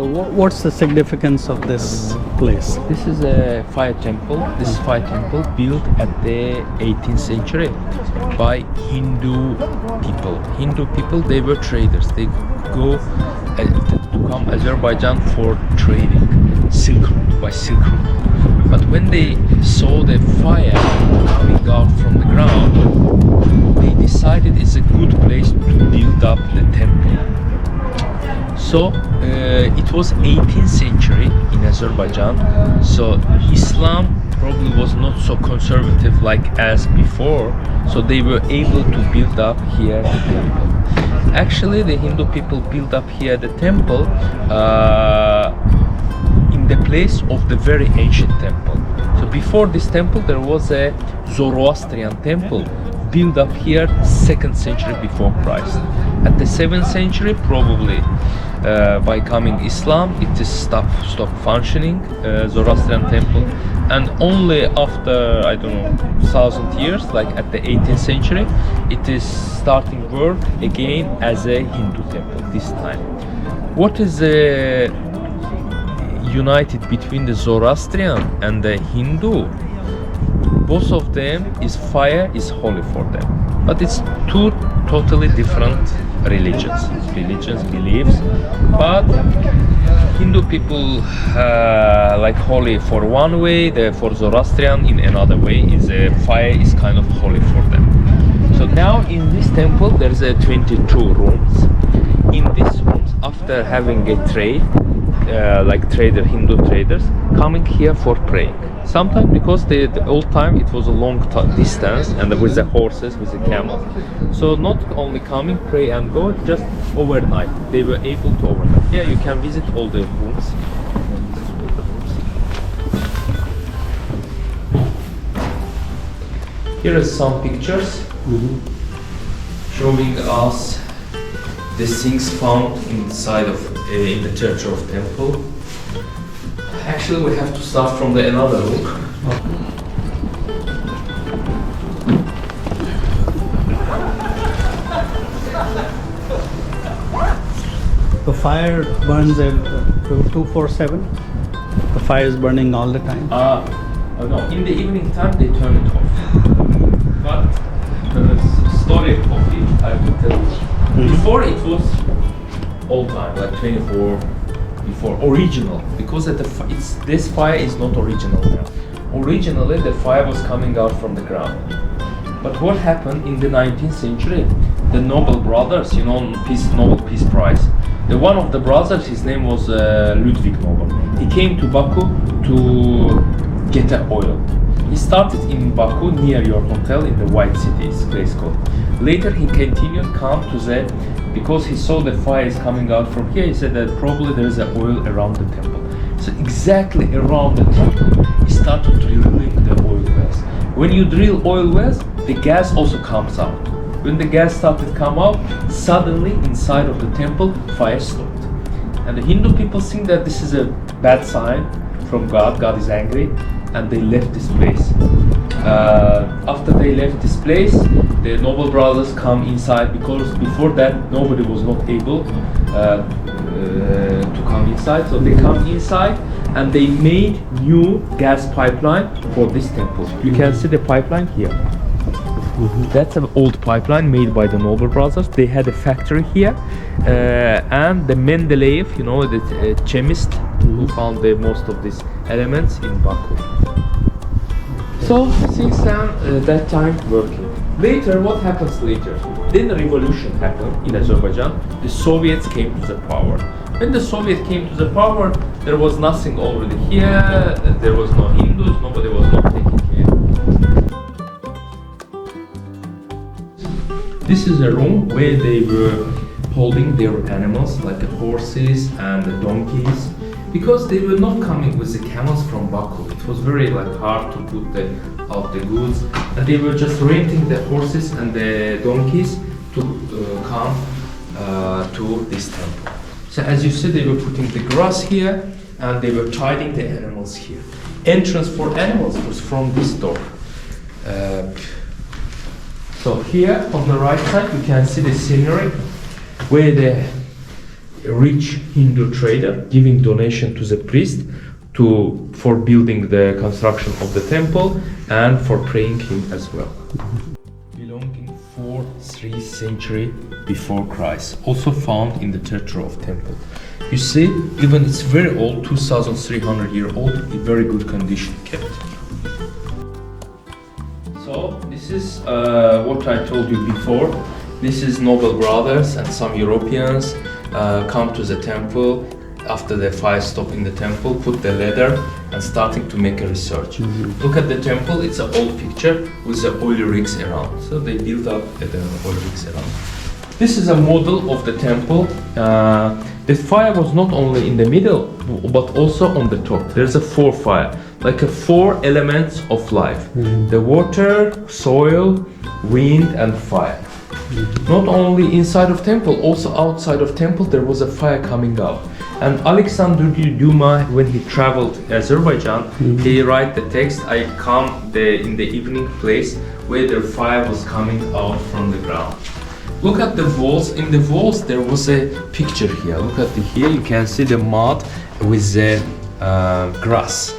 So what's the significance of this place? This is a fire temple. This is fire temple built at the 18th century by Hindu people. Hindu people, they were traders. They go to come Azerbaijan for trading, Silk Route, by Silk Route. But when they saw the fire coming out from the ground, they decided it's a good place to build up the temple. So it was 18th century in Azerbaijan. So Islam probably was not so conservative like as before. So they were able to build up here the temple. Actually, the Hindu people built up here the temple in the place of the very ancient temple. So before this temple, there was a Zoroastrian temple built up here 2nd century before Christ. At the 7th century, probably by coming Islam, it is stopped functioning, Zoroastrian temple, and only after, I don't know, 1000 years, like at the 18th century, it is starting work again as a Hindu temple this time. What is united between the Zoroastrian and the Hindu? Both of them is fire is holy for them, but it's two totally different religions, beliefs. But Hindu people like holy for one way, for Zoroastrian in another way is fire is kind of holy for them. So now in this temple there's 22 rooms. In these rooms, after having a trade, like Hindu traders coming here for praying. Sometimes because the old time it was a long distance and with the horses, with the camels. So not only coming, pray and go, just overnight. They were able to overnight. Here you can visit all the rooms. Here are some pictures showing us the things found inside of in the church of temple. Actually, we have to start from another room. The fire burns 247. The fire is burning all the time. No, in the evening time they turn it off. But the story of it, I will tell you. Before it was all time, like 24. Before original, because this fire is not original now. Originally, the fire was coming out from the ground. But what happened in the 19th century? The Nobel brothers, you know, Nobel Peace Prize. The one of the brothers, his name was Ludwig Nobel. He came to Baku to get oil. He started in Baku near your hotel in the White City, it's a place called. Later he continued come to because he saw the fire is coming out from here. He said that probably there is oil around the temple. So exactly around the temple, he started drilling the oil wells. When you drill oil wells, the gas also comes out. When the gas started to come out, suddenly inside of the temple, fire stopped. And the Hindu people think that this is a bad sign from God. God is angry, and they left this place. After they left this place, the Nobel brothers come inside because before that nobody was not able to come inside. So they come inside and they made new gas pipeline for this temple. You can see the pipeline here. That's an old pipeline made by the Nobel brothers. They had a factory here, and the Mendeleev, you know, the chemist who found most of these elements in Baku. So since then, that time working. Later, what happens later? Then the revolution happened in Azerbaijan. The Soviets came to the power. When the Soviets came to the power, there was nothing already here. There was no Hindus. Nobody was not taking care. This is a room where they were holding their animals, like the horses and the donkeys, because they were not coming with the camels from Baku. It was very hard to put out the goods, and they were just renting the horses and the donkeys to come to this temple. So as you see, they were putting the grass here and they were tidying the animals here. Entrance for animals was from this door. So here on the right side you can see the scenery where the rich Hindu trader giving donation to the priest for building the construction of the temple and for praying him as well. Belonging 4th century before Christ, also found in the territory of temple. You see, even it's very old, 2,300 year old, in very good condition kept. So this is what I told you before. This is Nobel brothers and some Europeans come to the temple after the fire stopped in the temple, put the ladder and starting to make a research. Look at the temple, it's an old picture with the oil rigs around. So they built up the oil rigs around. This is a model of the temple. The fire was not only in the middle, but also on the top. There's a 4 fire, like a 4 elements of life. The water, soil, wind and fire. Not only inside of temple, also outside of temple there was a fire coming out. And Alexander Dumas, when he traveled Azerbaijan, he write the text, I come in the evening place where the fire was coming out from the ground. Look at the walls. In the walls there was a picture here. Look at here, you can see the mud with the grass,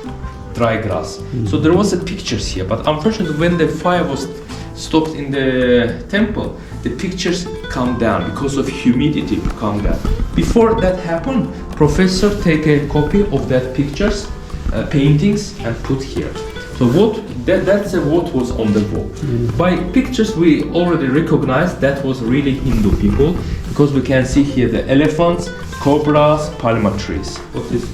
dry grass. So there was a pictures here, but unfortunately when the fire was stopped in the temple, the pictures come down because of humidity come down. Before that happened, professor take a copy of that pictures, paintings and put here. So that's what was on the wall. By pictures we already recognize that was really Hindu people because we can see here the elephants, cobras, palma trees. What is?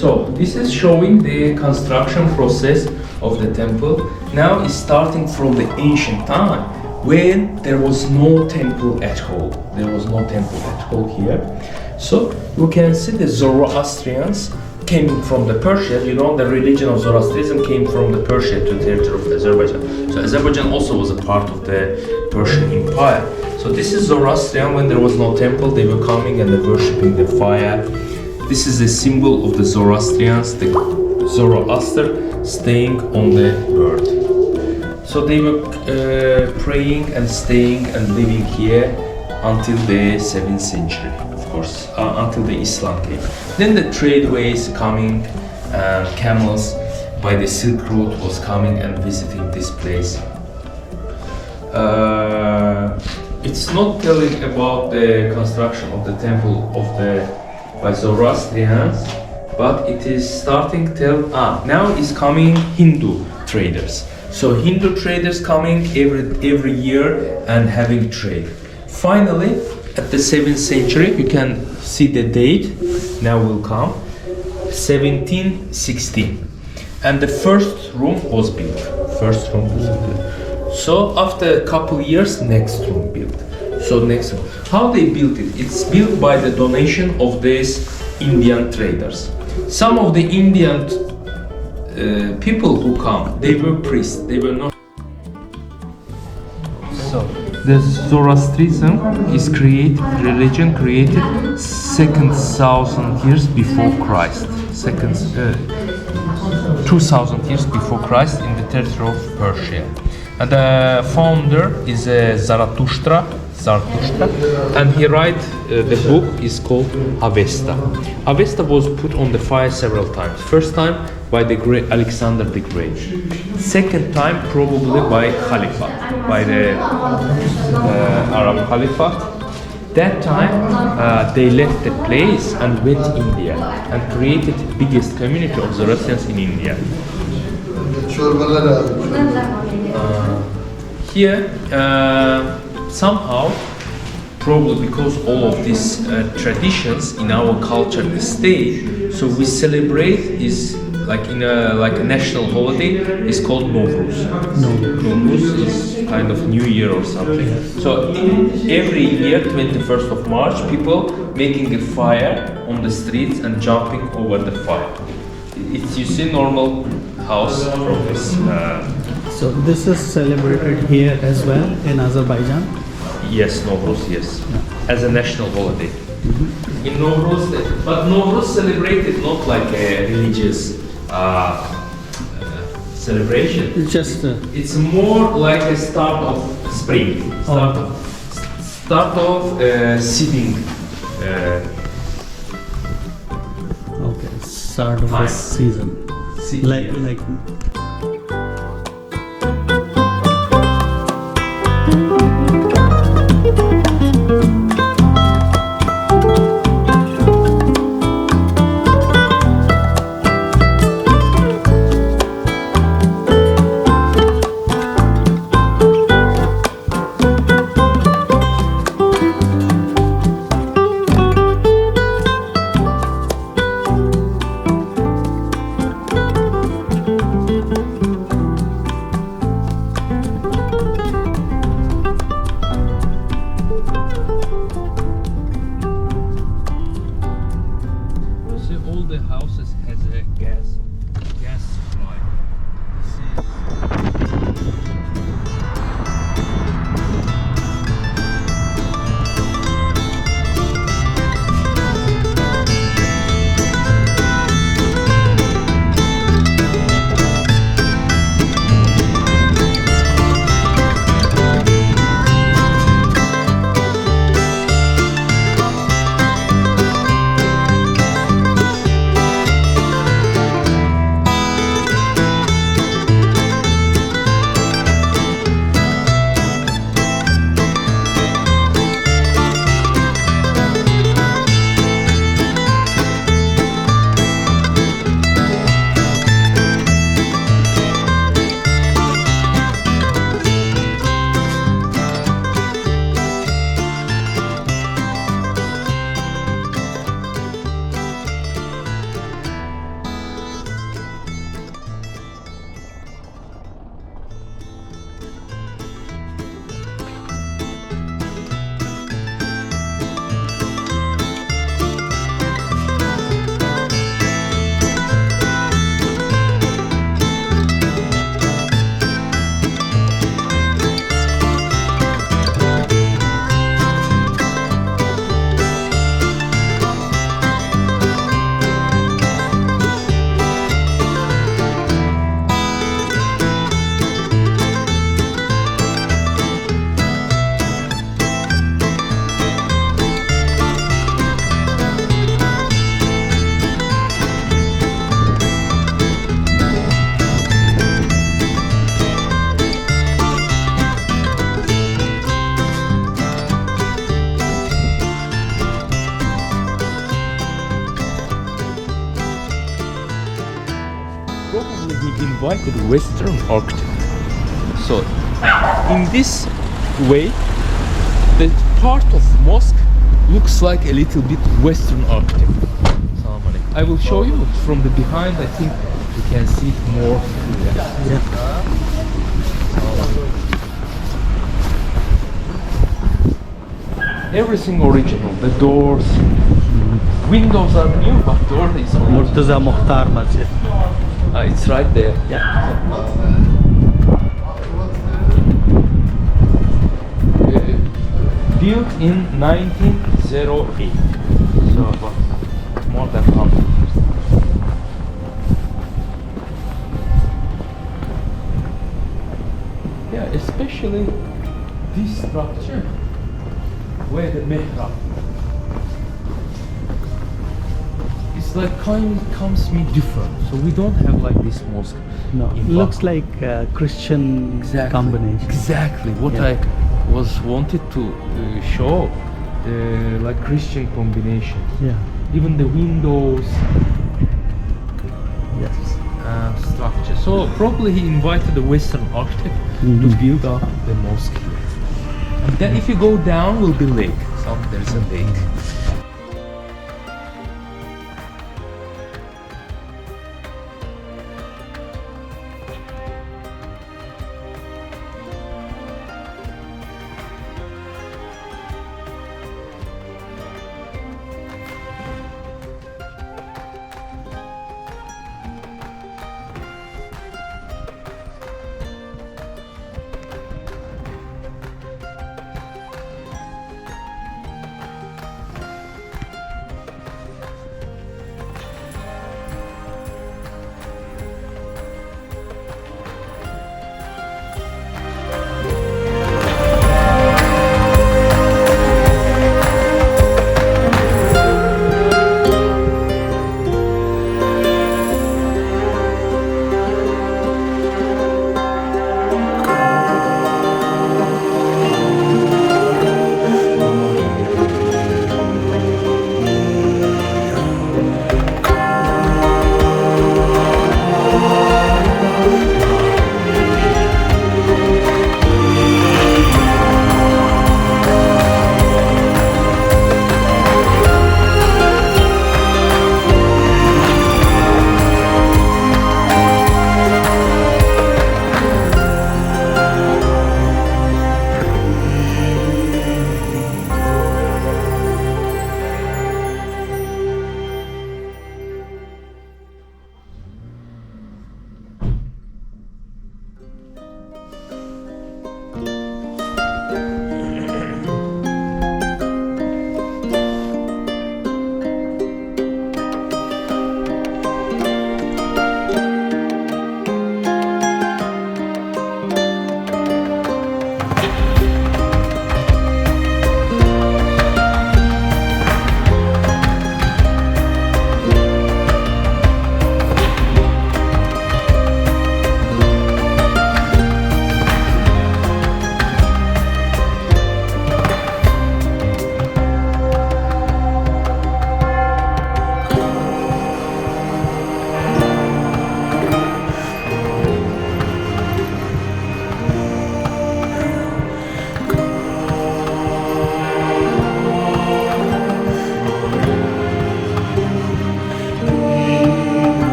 So this is showing the construction process of the temple. Now it's starting from the ancient time when there was no temple at all. There was no temple at all here. So you can see the Zoroastrians came from the Persia. You know, the religion of Zoroastrianism came from the Persia to the territory of Azerbaijan. So Azerbaijan also was a part of the Persian Empire. So this is Zoroastrian. When there was no temple, they were coming and they were worshipping the fire. This is a symbol of the Zoroastrians, the Zoroaster staying on the earth. So they were praying and staying and living here until the 7th century, of course, until the Islam came. Then the tradeways coming, camels by the Silk Road was coming and visiting this place. It's not telling about the construction of the temple by Zoroastrians, but it is starting tell now is coming Hindu traders. So Hindu traders coming every year and having trade. Finally, at the 7th century, you can see the date. Now will come 1716, and the first room was built. So after a couple years, next room built. So next room. How they built it? It's built by the donation of these Indian traders. Some of the Indian people who come, they were priests. They were not. So the Zoroastrianism is religion created 2,000 years before Christ. 2,000 years before Christ in the territory of Persia. And the founder is Zarathustra, and he write the book is called Avesta. Avesta was put on the fire several times. First time by the great Alexander the Great. Second time probably by Khalifa, by the Arab Khalifa. That time they left the place and went to India and created the biggest community of Zoroastrians in India. Here somehow, probably because all of these traditions in our culture stay, so we celebrate is like a national holiday. It's called Novruz. Novruz is kind of New Year or something. So every year, 21st of March, people making a fire on the streets and jumping over the fire. It's, you see, normal house from this. So this is celebrated here as well in Azerbaijan? Yes, Novruz, yes. As a national holiday. In Novruz, but Novruz celebrated not like a religious celebration. Just it's more like a start of spring, start of start of seeding. Okay, start of the Fine. season. Like See, all the houses has a gas supply. This is probably he invited Western architect. So in this way, the part of mosque looks like a little bit Western architect. Salam alaikum. I will show you from the behind. I think you can see it more. Everything original. The doors, windows are new, but door is original. Murtaza Mukhtar Masjid. It's right there. Yeah. Built in 1908. So about more than 100 years. Yeah, especially this structure where the mihrab. It's like kind of comes me different. So we don't have like this mosque. No, in looks Baku. like a Christian combination. Exactly what Yeah. I was wanted to show, like Christian combination. Yeah. Even the windows Yes. structure. So probably he invited a Western architect to build up the mosque here. And then if you go down, will be lake. So there's a lake.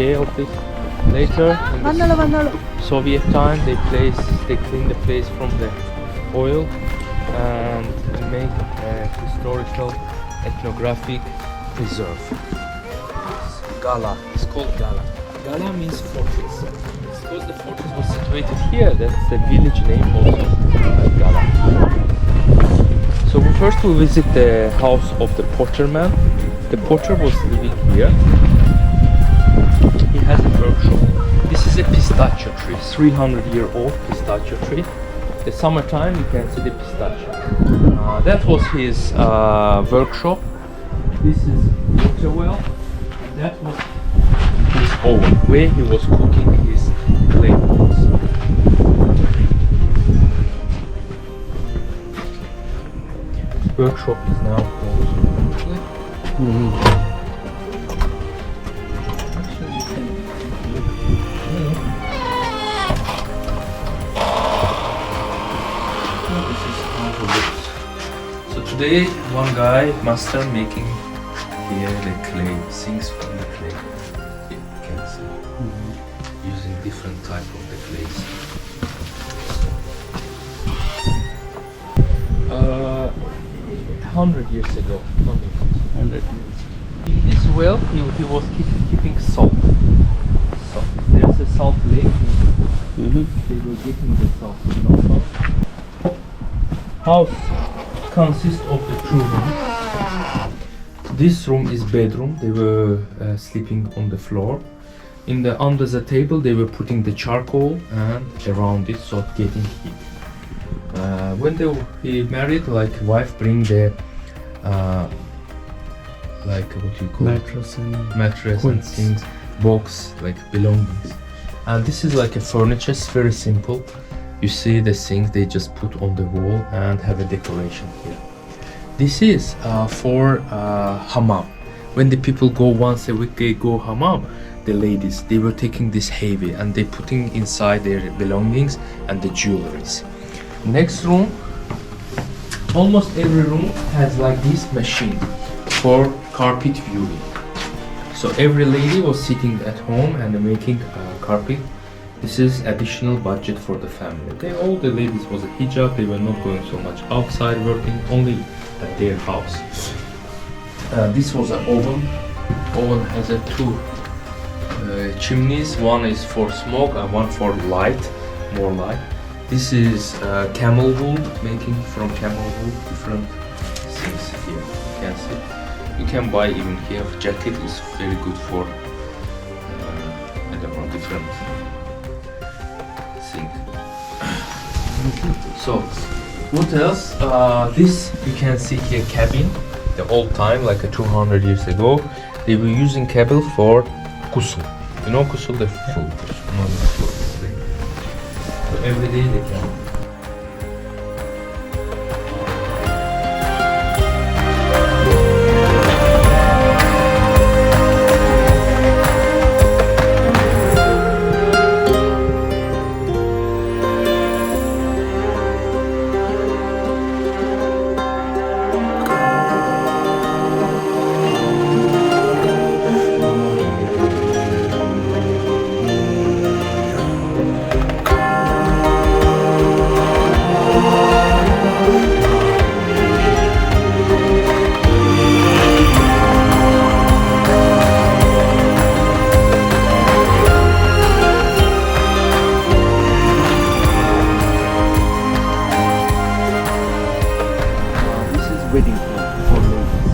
care of it. Later, in the Soviet time, they clean the place from the oil and make a historical ethnographic preserve. It's Gala. It's called Gala. Gala means fortress. Because the fortress was situated here, that's the village name also, Gala. So first we visit the house of the potter man. The potter was living here. He has a workshop. This is a pistachio tree, 300-year-old pistachio tree. The summertime you can see the pistachio. That was his workshop. This is water well. That was his oven where he was cooking his clay pots. Workshop is now closed. Actually, you can. This is how it looks. So today, one guy, master, making here the clay, things from the clay. You can see, using different type of the clays. 100 years ago. 100 years. In this well, he was keeping salt. Salt. There's a salt lake. They were getting the salt. House consists of the 2 rooms. This room is bedroom. They were sleeping on the floor. Under the table, they were putting the charcoal and around it, so getting heat. When he married, like wife bring the like what you call Mattress and things, box, like belongings. And this is like a furniture, it's very simple. You see the things they just put on the wall and have a decoration here. This is for hammam. When the people go once a week, they go hammam. The ladies, they were taking this heavy and they putting inside their belongings and the jewelries. Next room, almost every room has like this machine for carpet viewing. So every lady was sitting at home and making carpet. This is additional budget for the family. All the ladies was a hijab, they were not going so much outside working, only at their house. This was an oven. Oven has 2 chimneys, one is for smoke and one for light, more light. This is camel wool, making from camel wool different things here. You can see. You can buy even here. Jacket is very good for I don't know, different things. So what else? This you can see here cabin. The old time, like 200 years ago, they were using cabin for ghusl. You know ghusl, the full ghusl. So every day they can. Wedding for ladies,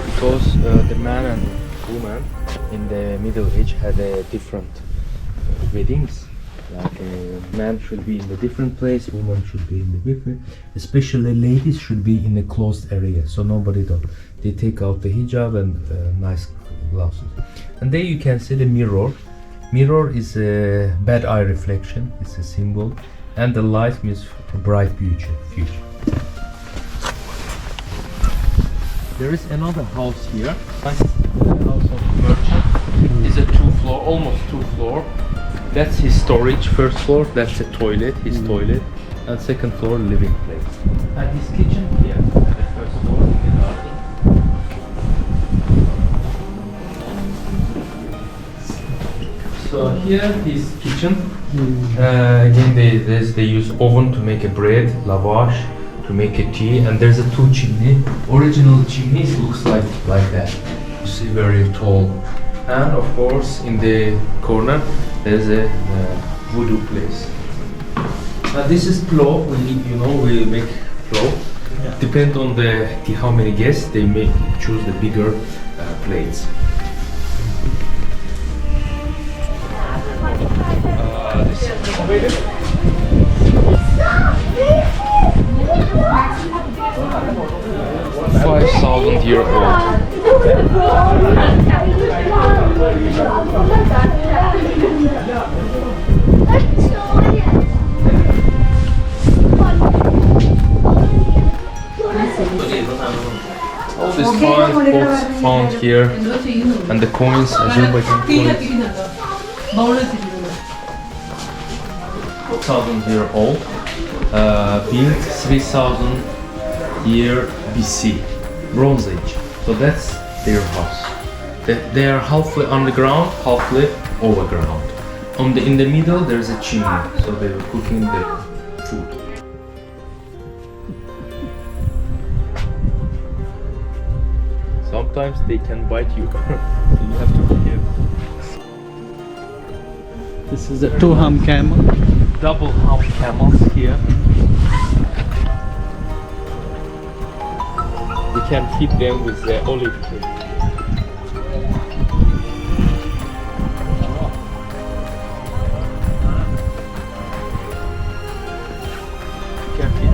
because the man and woman in the Middle Age had different weddings. Like a man should be in a different place, woman should be in the different. Especially ladies should be in a closed area, so nobody don't. They take out the hijab and nice glasses. And there you can see the mirror. Mirror is a bad eye reflection. It's a symbol, and the light means a bright future. There is another house here. Nice house of merchant. It's a 2-floor, almost 2-floor. That's his storage. First floor, that's the toilet, his toilet, and second floor, living place. And his kitchen here, the first floor in the garden. here is kitchen. Again, they use oven to make a bread, lavash, to make a tea, and there's a two chimney. Original chimneys looks like that. You see, very tall. And of course, in the corner, there's a voodoo place. This is plow. We make plow. Yeah. Depend on how many guests they may choose the bigger plates. This is 5,000-year old. All these coins found here, and the coins, Azerbaijan coins, 1,000-year old, built 3,000 year BC, Bronze Age. So that's their house. They are halfway underground, halfway overground. In the middle there's a chimney, so they were cooking the food. Sometimes they can bite you, so you have to be careful. This is a 2-hump camel. Double hump camels here. We can feed them with the olive tree. Can feed.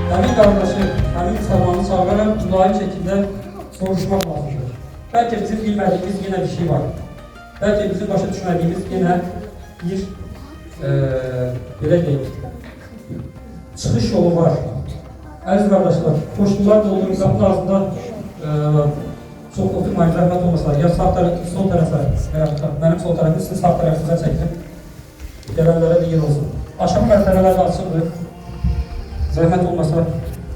Həmin qardaşı, həmin insanları çağıraraq mülayim şəkildə soruşmaq lazımdır. Bəlkə bizim bilmədiyimiz yenə bir şey var. Bəlkə bizim başa düşmədiyimiz yenə bir belə deyək, çıxış yolu var. Əziz qardaşlar, koşullar doldurun qapının ağzında çox oturmayın, zəhmət olmasınlar. Ya sağ tərəf, sol tərəfə, mənim sol tərəfim sizin sağ tərəfinizə çəkilir. Gələnlərə bir yer olsun. Aşağı mərtəbələr də açıqdır. Zəhmət olmasa,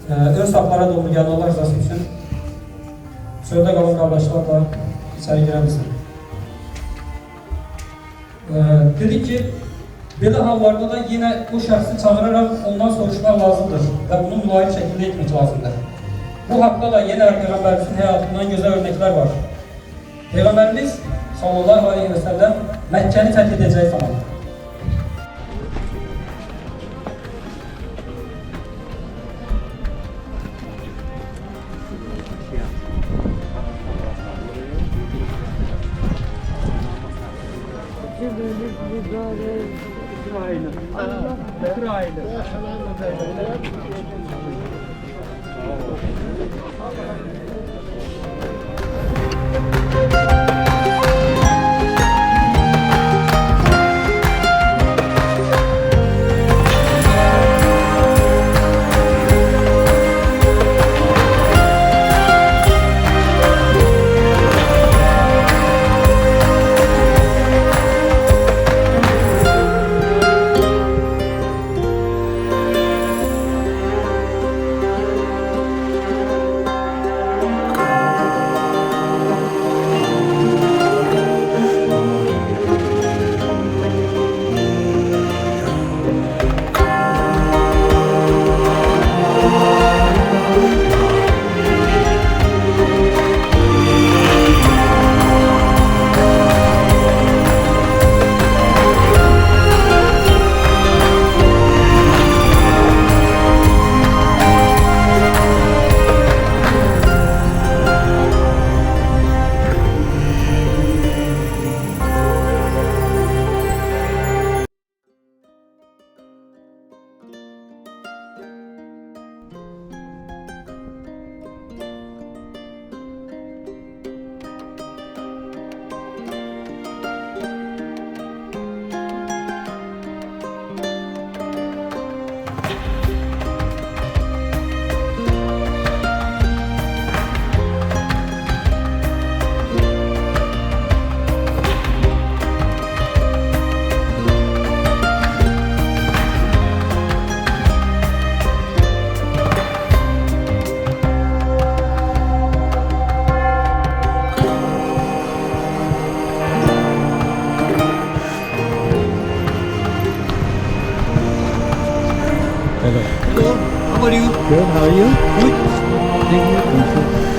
ön saflara doğru gəlin, Allah rızası üçün çöldə qalan qardaşlar da içəri girə bilsin. Dedik ki, belə hallarda da yenə bu şəxsi çağıraraq ondan soruşmaq lazımdır və bunu mülayim şəkildə etmək lazımdır. Bu haqda da yenə Peyğəmbərimizin həyatından gözəl örnəklər var. Peyğəmbərimiz sallallahu aleyhi və səlləm Məkkəni fəth edəcəyi zaman Hello. Hello, how are you? Good. How are you? Good. Thank you.